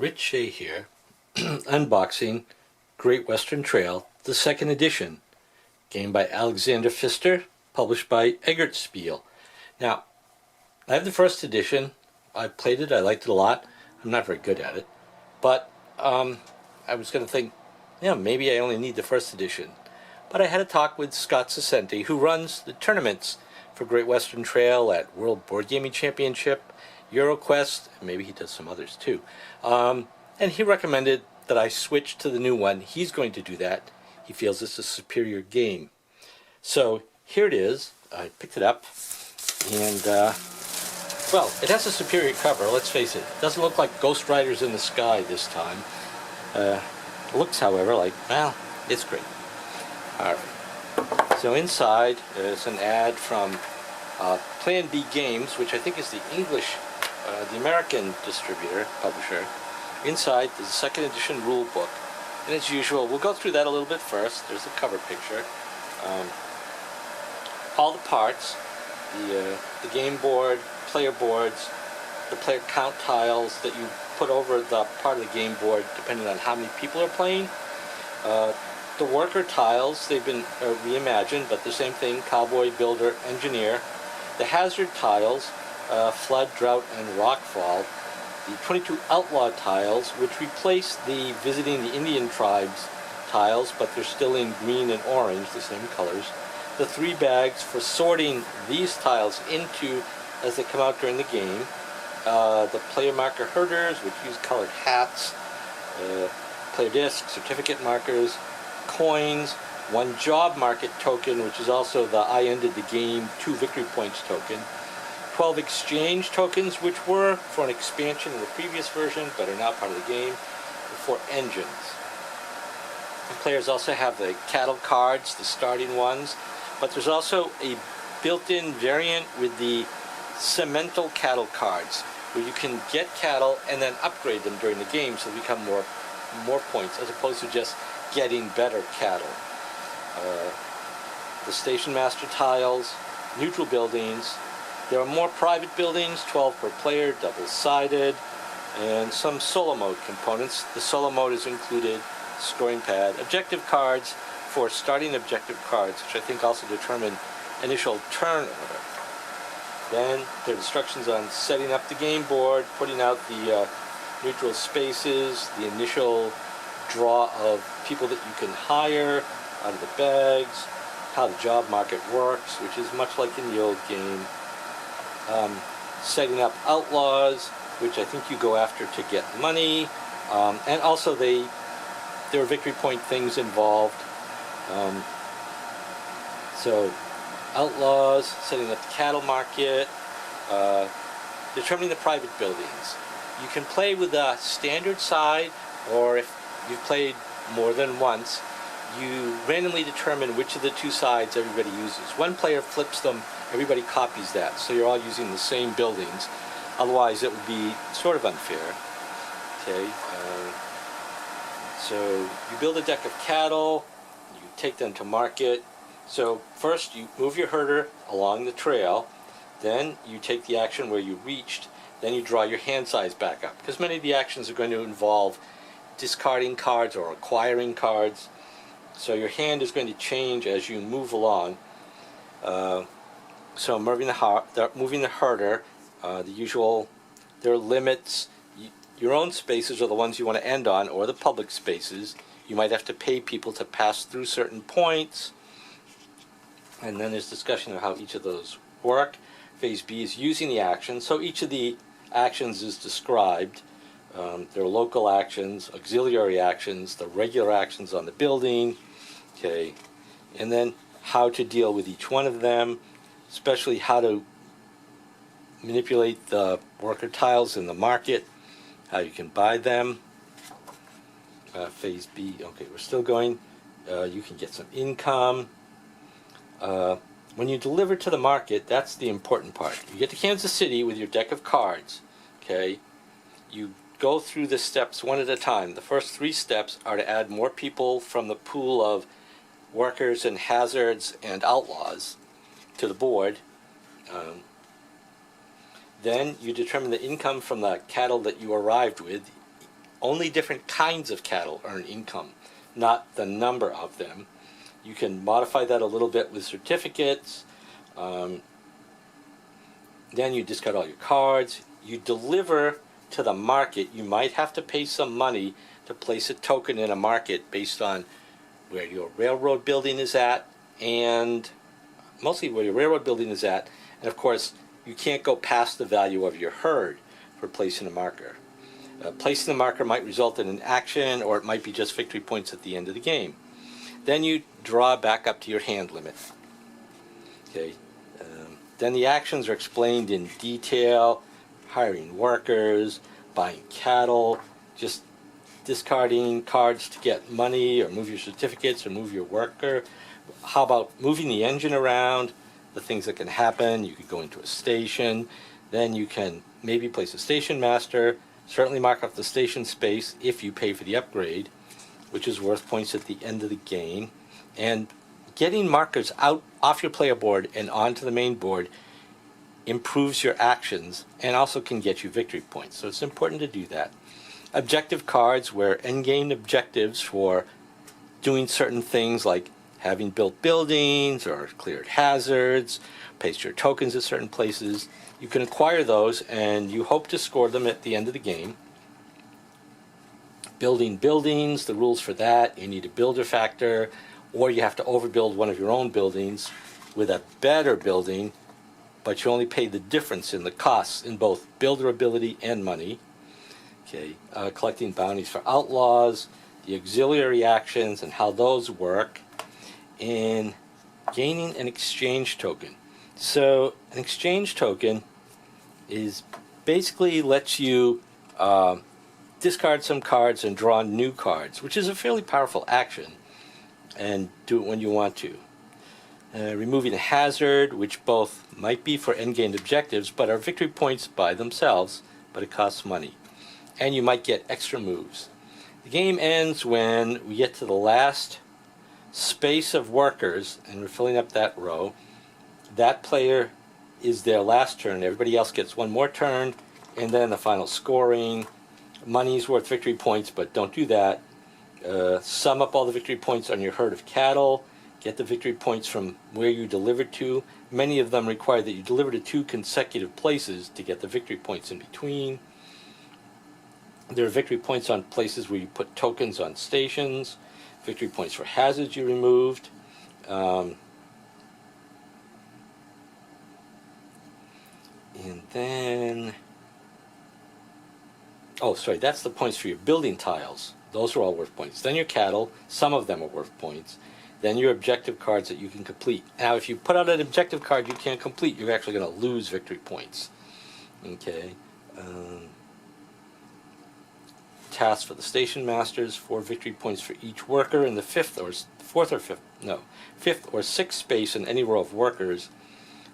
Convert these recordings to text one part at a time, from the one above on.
Rich Shea here, unboxing Great Western Trail, the second edition. Game by Alexander Pfister, published by Eggertspiel. Now, I have the first edition. I played it, I liked it a lot. I'm not very good at it. But I was going to think, maybe I only need the first edition. But I had a talk with Scott Sacenti, who runs the tournaments for Great Western Trail at World Board Gaming Championship, EuroQuest, and maybe he does some others too. And he recommended that I switch to the new one. He's going to do that. He feels it's a superior game. So here it is. I picked it up, and well, it has a superior cover, let's face it. It doesn't look like Ghost Riders in the Sky this time. It looks, however, like, well, it's great. All right. So inside is an ad from PlanB Games, which I think is the English, the American distributor, publisher. Inside is a second edition rule book. And as usual, we'll go through that a little bit first. There's the cover picture. All the parts, the game board, player boards, the player count tiles that you put over the part of the game board depending on how many people are playing. The worker tiles, they've been reimagined, but the same thing, cowboy, builder, engineer. The hazard tiles, flood, drought, and rockfall. The 22 outlaw tiles, which replace the visiting the Indian tribes tiles, but they're still in green and orange, the same colors. The 3 bags for sorting these tiles into as they come out during the game. The player marker herders, which use colored hats. Player discs, certificate markers, coins, 1 job market token, which is also the I ended the game 2 victory points token. 12 exchange tokens, which were for an expansion in the previous version, but are now part of the game, for engines. The players also have the cattle cards, the starting ones, but there's also a built-in variant with the cemental cattle cards, where you can get cattle and then upgrade them during the game so they become more points, as opposed to just getting better cattle. The station master tiles, neutral buildings. There are more private buildings, 12 per player, double-sided, and some solo mode components. The solo mode is included, scoring pad, objective cards for starting objective cards, which I think also determine initial turn order. Then there are instructions on setting up the game board, putting out the neutral spaces, the initial draw of people that you can hire out of the bags, how the job market works, which is much like in the old game. Setting up Outlaws, which I think you go after to get money, and also there are victory point things involved. So Outlaws, setting up the cattle market, determining the private buildings. You can play with a standard side, or if you've played more than once, you randomly determine which of the 2 sides everybody uses. 1 player flips them, everybody copies that, so you're all using the same buildings. Otherwise, it would be sort of unfair. Okay, so you build a deck of cattle, you take them to market. So first, you move your herder along the trail, then you take the action where you reached, then you draw your hand size back up, because many of the actions are going to involve discarding cards or acquiring cards. So your hand is going to change as you move along. So moving the herder, the usual, there are limits. Your own spaces are the ones you want to end on, or the public spaces. You might have to pay people to pass through certain points. And then there's discussion of how each of those work. Phase B is using the action. So each of the actions is described. There are local actions, auxiliary actions, the regular actions on the building. Okay, and then how to deal with each one of them, especially how to manipulate the worker tiles in the market, how you can buy them. Phase B, okay, we're still going. You can get some income. When you deliver to the market, that's the important part. You get to Kansas City with your deck of cards, okay? You go through the steps one at a time. The first 3 steps are to add more people from the pool of workers and hazards and outlaws to the board. Then you determine the income from the cattle that you arrived with. only different kinds of cattle earn income, not the number of them. You can modify that a little bit with certificates. Then you discard all your cards. You deliver to the market. You might have to pay some money to place a token in a market based on where your railroad building is at, and mostly where your railroad building is at. And of course, you can't go past the value of your herd for placing a marker. Placing the marker might result in an action, or it might be just victory points at the end of the game. Then you draw back up to your hand limit. Okay. Then the actions are explained in detail: hiring workers, buying cattle, just discarding cards to get money, or move your certificates, or move your worker. How about moving the engine around? The things that can happen. You could go into a station. Then you can maybe place a station master. Certainly mark off the station space if you pay for the upgrade, which is worth points at the end of the game. And getting markers out off your player board and onto the main board improves your actions and also can get you victory points. So it's important to do that. Objective cards, where endgame objectives for doing certain things like having built buildings or cleared hazards, placed your tokens at certain places. You can acquire those, and you hope to score them at the end of the game. Building buildings, the rules for that: you need a builder factor, or you have to overbuild one of your own buildings with a better building, but you only pay the difference in the costs in both builder ability and money. Okay, collecting bounties for outlaws, the auxiliary actions and how those work, and gaining an exchange token. So an exchange token is basically lets you discard some cards and draw new cards, which is a fairly powerful action, and do it when you want to. Removing a hazard, which both might be for endgame objectives but are victory points by themselves, but it costs money. And you might get extra moves. The game ends when we get to the last space of workers, and we're filling up that row. That player is their last turn. Everybody else gets one more turn, and then the final scoring. Money's worth victory points, but don't do that. Sum up all the victory points on your herd of cattle. Get the victory points from where you delivered to. Many of them require that you deliver to 2 consecutive places to get the victory points in between. There are victory points on places where you put tokens on stations. Victory points for hazards you removed. And then, oh, sorry, that's the points for your building tiles. Those are all worth points. Then your cattle, some of them are worth points. Then your objective cards that you can complete. Now, if you put out an objective card you can't complete, you're actually going to lose victory points. Okay. Tasks for the station masters: 4 victory points for each worker in the fifth or sixth space in any row of workers.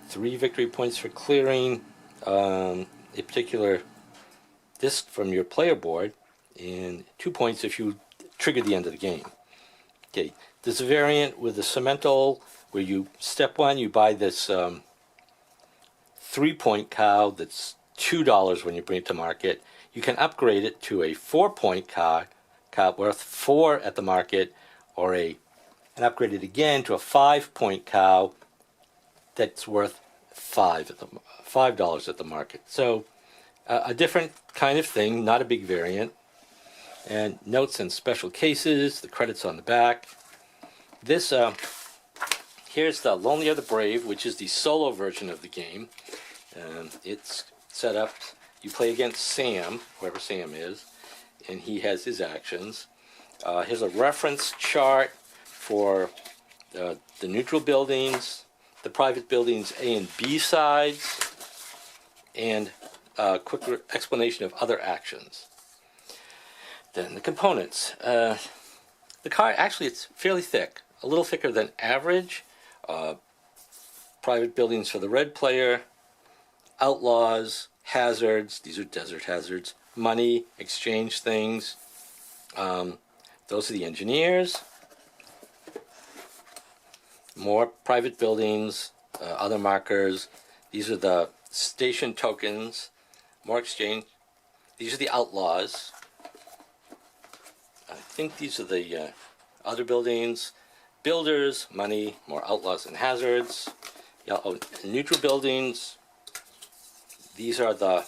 3 victory points for clearing a particular disc from your player board, and 2 points if you trigger the end of the game. Okay, there's a variant with the cemental where you, step 1, you buy this 3-point cow that's $2 when you bring it to market. You can upgrade it to a 4-point cow worth 4 at the market, or and upgrade it again to a 5-point cow that's worth $5 at the market. So a different kind of thing, not a big variant. And notes and special cases, the credits on the back. This here's the Lonely Are the Brave, which is the solo version of the game. It's set up. You play against Sam, whoever Sam is, and he has his actions. Here's a reference chart for the neutral buildings, the private buildings A and B sides, and a quick explanation of other actions. Then the components. The card, actually, it's fairly thick, a little thicker than average. Private buildings for the red player, outlaws, hazards, these are desert hazards, money, exchange things. Those are the engineers. More private buildings, other markers. These are the station tokens, more exchange. These are the outlaws. think these are the other buildings. Builders, money, more outlaws and hazards. Yellow and neutral buildings. These are the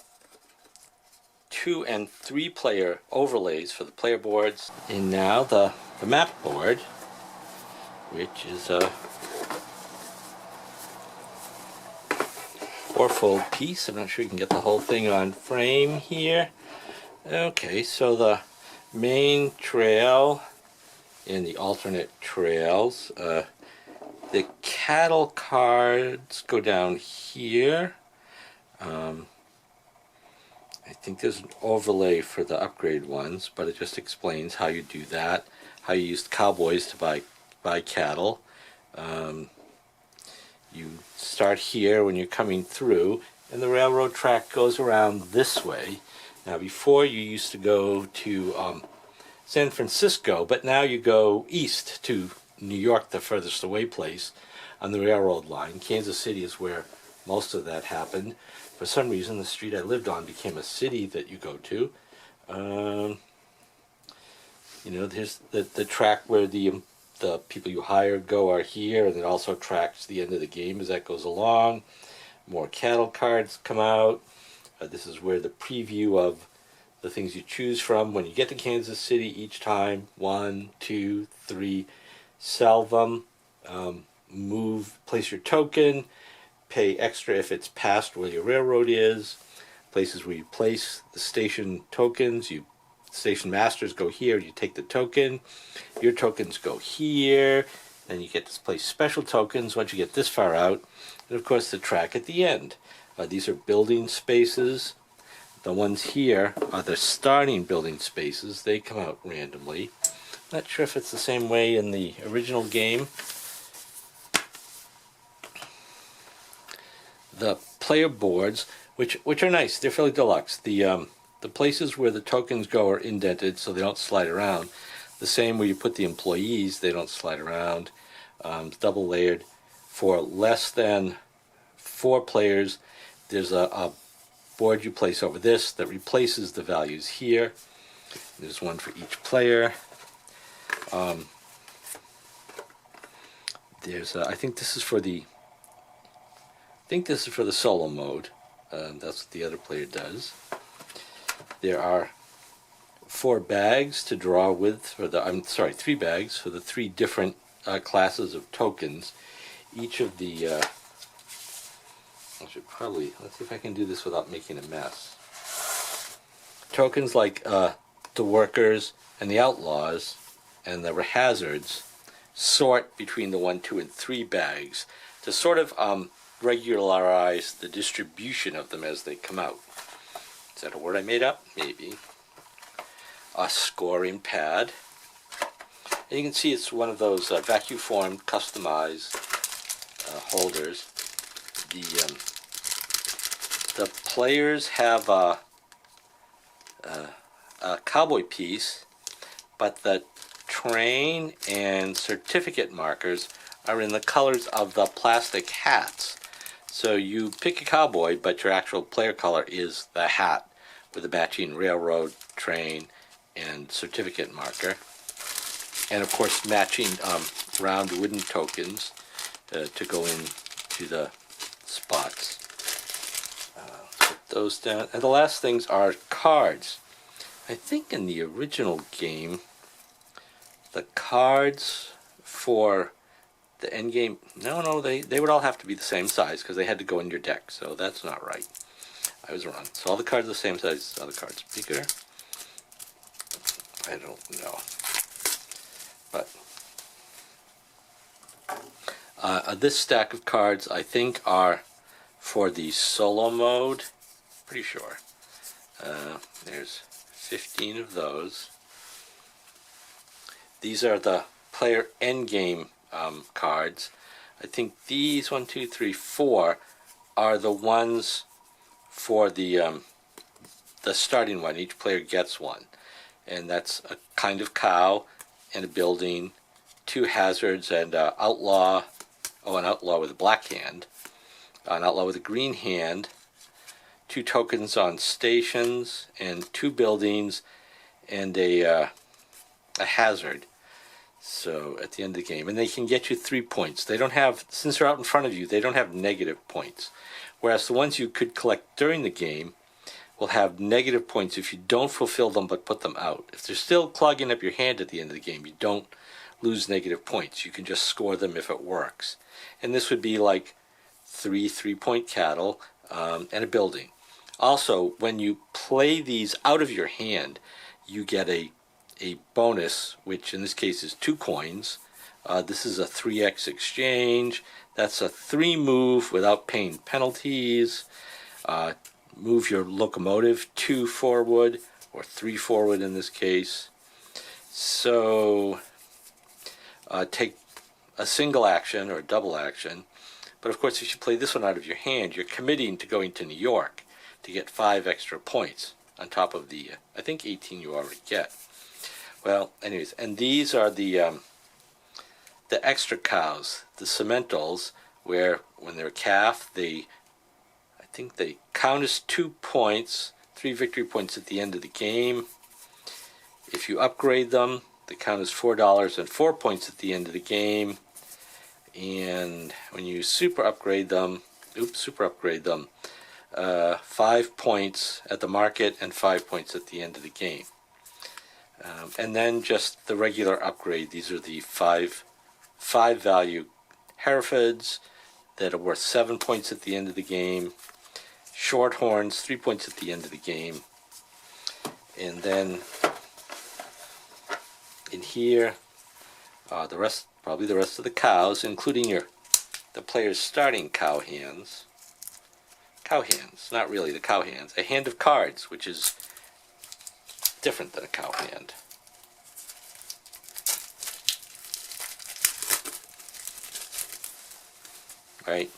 2 and 3 player overlays for the player boards. And now the map board, which is a 4-fold piece. I'm not sure you can get the whole thing on frame here. Okay, so the main trail and the alternate trails. The cattle cards go down here. I think there's an overlay for the upgrade ones, but it just explains how you do that, how you used cowboys to buy cattle. You start here when you're coming through, and the railroad track goes around this way. Now before you used to go to San Francisco, but now you go east to New York, the furthest away place on the railroad line. Kansas City is where most of that happened. For some reason, the street I lived on became a city that you go to. You know, there's the track where the people you hire go are here, and it also tracks the end of the game as that goes along. More cattle cards come out. This is where the preview of the things you choose from when you get to Kansas City each time. 1, 2, 3. Sell them. Place your token. Pay extra if it's past where your railroad is. Places where you place the station tokens. Station masters go here. You take the token. Your tokens go here. Then you get to place special tokens once you get this far out. And of course the track at the end. These are building spaces. The ones here are the starting building spaces. They come out randomly. Not sure if it's the same way in the original game. The player boards, which are nice. They're fairly deluxe. The places where the tokens go are indented so they don't slide around. The same where you put the employees, they don't slide around. Double layered. For less than 4 players, there's a board you place over this that replaces the values here. There's one for each player. I think this is for the solo mode. That's what the other player does. There are 4 bags to draw with 3 bags for the 3 different classes of tokens. Each of the let's see if I can do this without making a mess. Tokens like the workers and the outlaws and the hazards sort between the 1, 2, and 3 bags to sort of regularize the distribution of them as they come out. Is that a word I made up? Maybe. A scoring pad. And you can see it's one of those vacuum formed, customized holders. The players have a cowboy piece, but the train and certificate markers are in the colors of the plastic hats. So you pick a cowboy, but your actual player color is the hat with the matching railroad, train, and certificate marker. And of course matching round wooden tokens to go into the spots. Put those down. And the last things are cards. I think in the original game, the cards for the end game, no, they would all have to be the same size because they had to go in your deck, so that's not right. I was wrong. So all the cards are the same size as other cards. Bigger? I don't know. But this stack of cards, I think, are for the solo mode. Pretty sure. There's 15 of those. These are the player endgame cards. I think these 1, 2, 3, 4 are the ones for the starting one. Each player gets one, and that's a kind of cow and a building, 2 hazards, and outlaw. Oh, an outlaw with a black hand, an outlaw with a green hand, 2 tokens on stations, and 2 buildings, and a a hazard. So at the end of the game, and they can get you 3 points. They don't have, since they're out in front of you, they don't have negative points. Whereas the ones you could collect during the game will have negative points if you don't fulfill them but put them out. If they're still clogging up your hand at the end of the game, you don't lose negative points. You can just score them if it works. And this would be like 3 3-point cattle and a building. Also, when you play these out of your hand, you get a bonus, which in this case is 2 coins. This is a 3x exchange. That's a 3 move without paying penalties. Move your locomotive 2 forward, or 3 forward in this case. So take a single action or a double action. But of course, if you play this one out of your hand, you're committing to going to New York to get 5 extra points on top of the, I think, 18 you already get. Well, anyways, and these are the extra cows, the cementals, where when they're a calf, I think they count as 2 points, 3 victory points at the end of the game. If you upgrade them, they count as $4 and 4 points at the end of the game. And when you super upgrade them, 5 points at the market and 5 points at the end of the game. And then just the regular upgrade. These are the 5 value Herefords that are worth 7 points at the end of the game. Shorthorns, 3 points at the end of the game. And then in here, probably the rest of the cows, including the player's starting cow hands. Cow hands, not really the cow hands. A hand of cards, which is different than a cow hand. Right?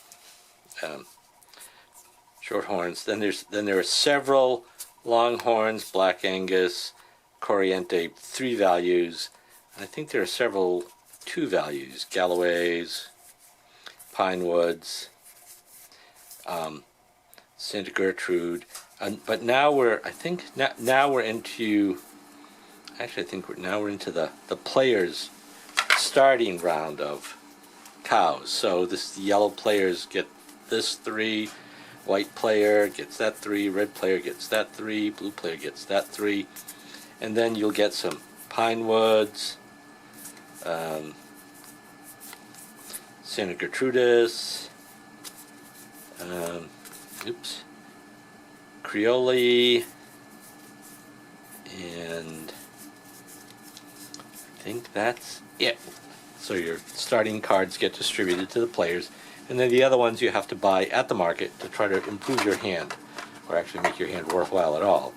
Shorthorns. Then there are several Longhorns, Black Angus, Corriente, 3 values. And I think there are several 2 values, Galloways, Pinewoods, Santa Gertrude. But now we're into the players' starting round of cows. So the yellow players get this 3, white player gets that 3, red player gets that 3, blue player gets that 3, and then you'll get some Pinewoods, Santa Gertrudis, Creole, and I think that's it. So your starting cards get distributed to the players, and then the other ones you have to buy at the market to try to improve your hand, or actually make your hand worthwhile at all.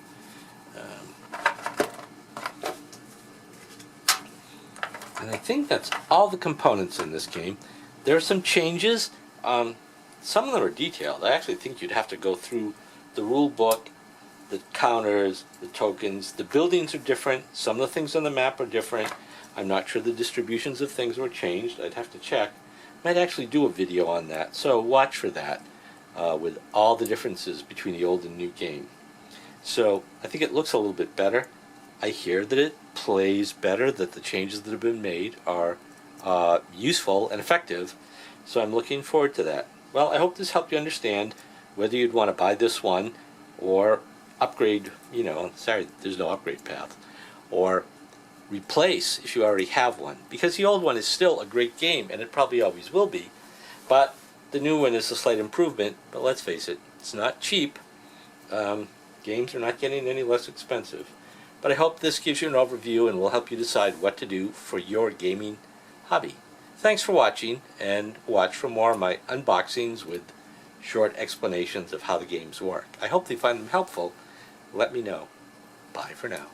And I think that's all the components in this game. There are some changes. Some of them are detailed. I actually think you'd have to go through the rule book, the counters, the tokens. The buildings are different. Some of the things on the map are different. I'm not sure the distributions of things were changed. I'd have to check. Might actually do a video on that, so watch for that with all the differences between the old and new game. So I think it looks a little bit better. I hear that it plays better, that the changes that have been made are useful and effective, so I'm looking forward to that. Well, I hope this helped you understand whether you'd want to buy this one or upgrade, sorry, there's no upgrade path, or replace if you already have one, because the old one is still a great game, and it probably always will be, but the new one is a slight improvement. But let's face it, it's not cheap. Games are not getting any less expensive. But I hope this gives you an overview and will help you decide what to do for your gaming hobby. Thanks for watching, and watch for more of my unboxings with short explanations of how the games work. I hope they find them helpful. Let me know. Bye for now.